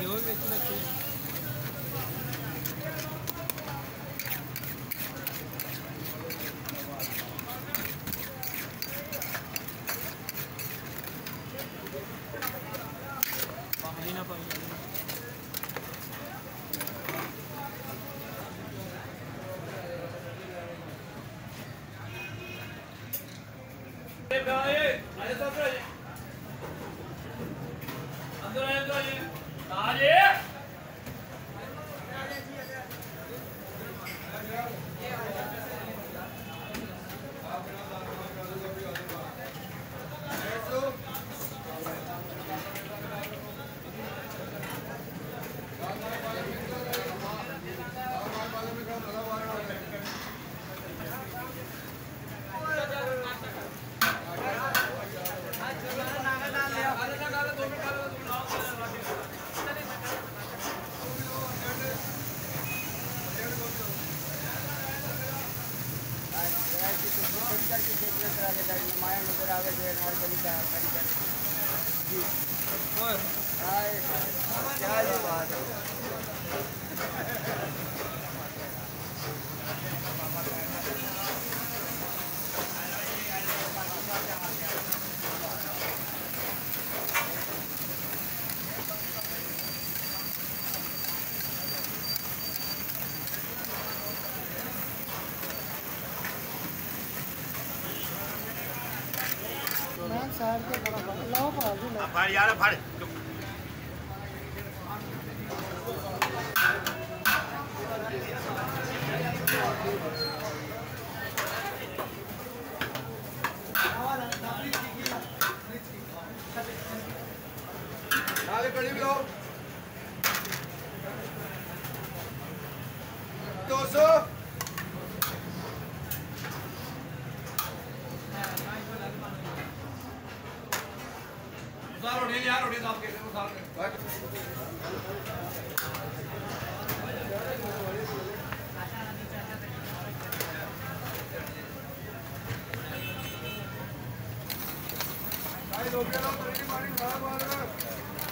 ये वो बेच लेते हैं। पानी ना पानी माया नजर आवे जो नॉर्मली का जी और क्या ये बात है। साइड के बड़ा लाओ बाजू में फाड़ यार फाड़ आगे कड़ी भी लो 200 यार उड़े साहब कैसे उतार के भाई लोग के लोग तरीके मारी खराब आ रहा है।